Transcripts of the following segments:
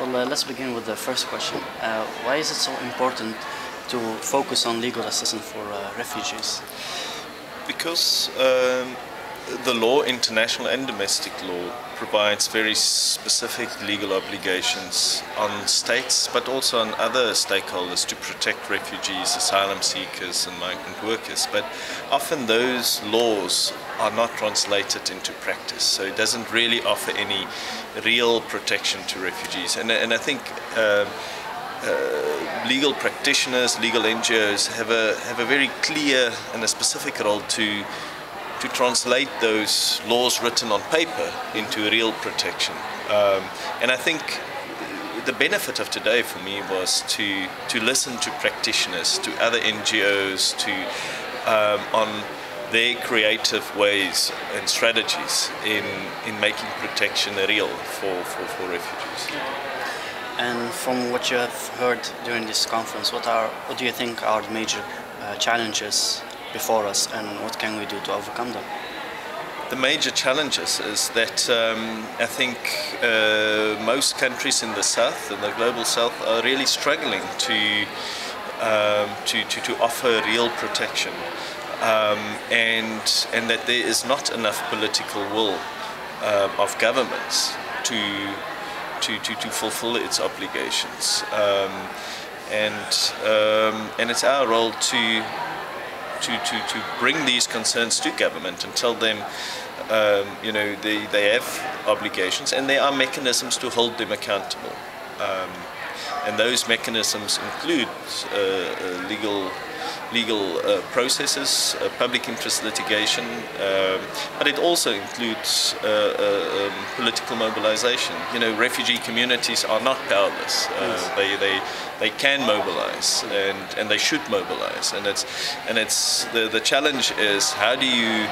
Well, let's begin with the first question. Why is it so important to focus on legal assistance for refugees? Because the law, international and domestic law, provides very specific legal obligations on states, but also on other stakeholders to protect refugees, asylum seekers and migrant workers. But often those laws are not translated into practice, so it doesn't really offer any real protection to refugees. And I think legal practitioners, legal NGOs have a very clear and a specific role to translate those laws written on paper into real protection. And I think the benefit of today for me was to listen to practitioners, to other NGOs, on their creative ways and strategies in making protection real for refugees. And from what you have heard during this conference, what do you think are the major challenges before us, and what can we do to overcome them? The major challenges is that I think most countries in the South, in the global South, are really struggling to offer real protection, and that there is not enough political will of governments to fulfill its obligations, and it's our role to bring these concerns to government and tell them, they have obligations and there are mechanisms to hold them accountable. And those mechanisms include legal processes, public interest litigation, but it also includes political mobilization. Refugee communities are not powerless. They can mobilize, and they should mobilize. And it's the challenge is, how do you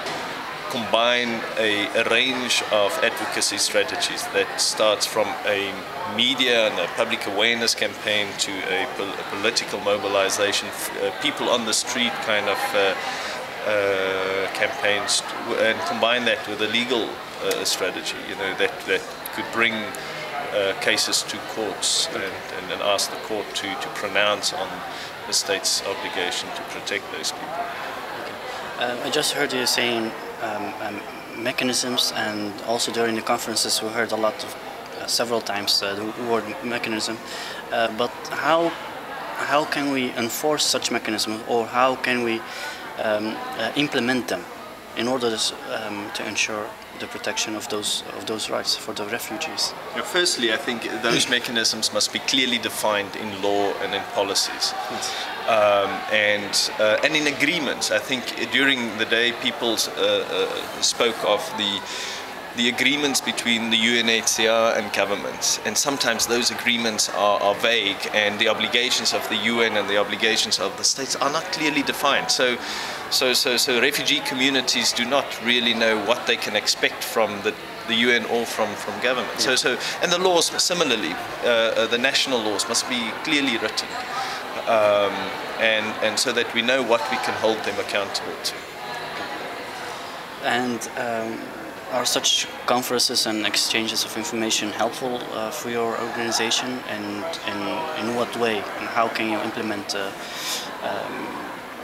combine a range of advocacy strategies that starts from a media and a public awareness campaign to a political mobilization, people on the street kind of campaigns, and combine that with a legal strategy, that could bring cases to courts and ask the court to pronounce on the state's obligation to protect those people. Okay. I just heard you saying mechanisms, and also during the conferences we heard a lot of several times the word mechanism, but how can we enforce such mechanisms, or how can we implement them in order to ensure the protection of those rights for the refugees? Firstly, I think those mechanisms must be clearly defined in law and in policies. Yes. And in agreements. I think during the day people spoke of the agreements between the UNHCR and governments, and sometimes those agreements are vague, and the obligations of the UN and the obligations of the states are not clearly defined. So refugee communities do not really know what they can expect from the UN or from government. Yeah. And the laws similarly, the national laws must be clearly written, and so that we know what we can hold them accountable to. And are such conferences and exchanges of information helpful for your organization, and in what way, and how can you implement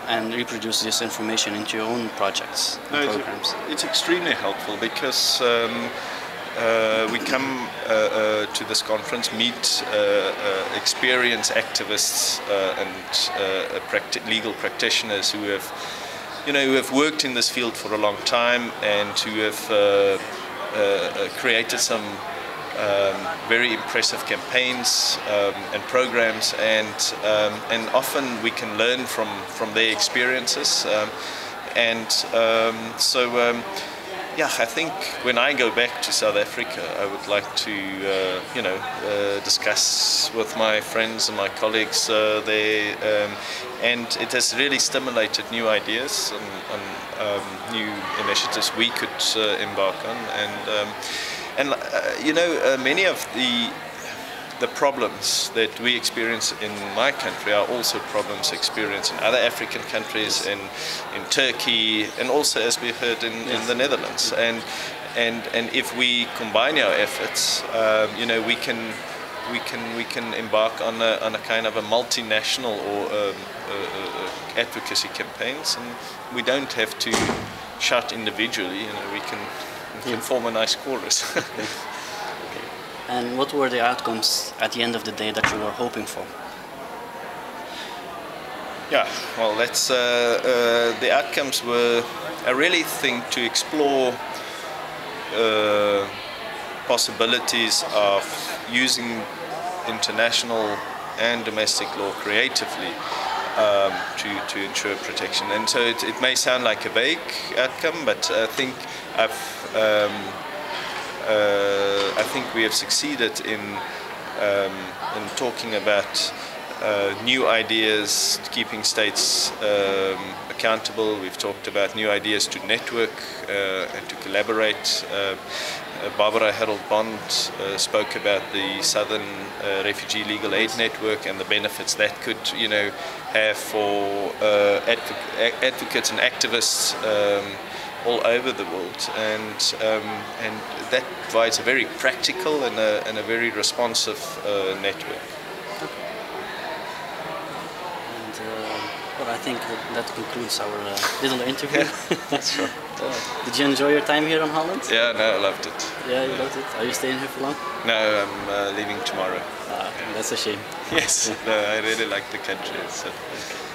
and reproduce this information into your own projects and programs? It's extremely helpful, because we come to this conference, meet experienced activists and legal practitioners who have worked in this field for a long time, and who have created some very impressive campaigns and programs, and often we can learn from their experiences, yeah, I think when I go back to South Africa, I would like to discuss with my friends and my colleagues there, and it has really stimulated new ideas and new initiatives we could embark on, and many of the problems that we experience in my country are also problems experienced in other African countries, in Turkey, and also, as we heard, in the Netherlands. And if we combine our efforts, we we can embark on a kind of a multinational or advocacy campaigns, and we don't have to shout individually. You know, we can form a nice chorus. Okay. And what were the outcomes at the end of the day that you were hoping for? Yeah, well, that's the outcomes were, I really think, to explore possibilities of using international and domestic law creatively to ensure protection. And so it may sound like a vague outcome, but I think I think we have succeeded in talking about new ideas, keeping states accountable. We've talked about new ideas to network and to collaborate. Barbara Harold-Bond spoke about the Southern Refugee Legal Aid Network and the benefits that could, you know, have for advocates and activists all over the world, and that provides a very practical and a very responsive network. Well, I think that concludes our little interview. That's true. Did you enjoy your time here in Holland? Yeah, no, I loved it. Yeah, you loved it. Are you staying here for long? No, I'm leaving tomorrow. That's a shame. Yes, no, I really like the country. So. Okay.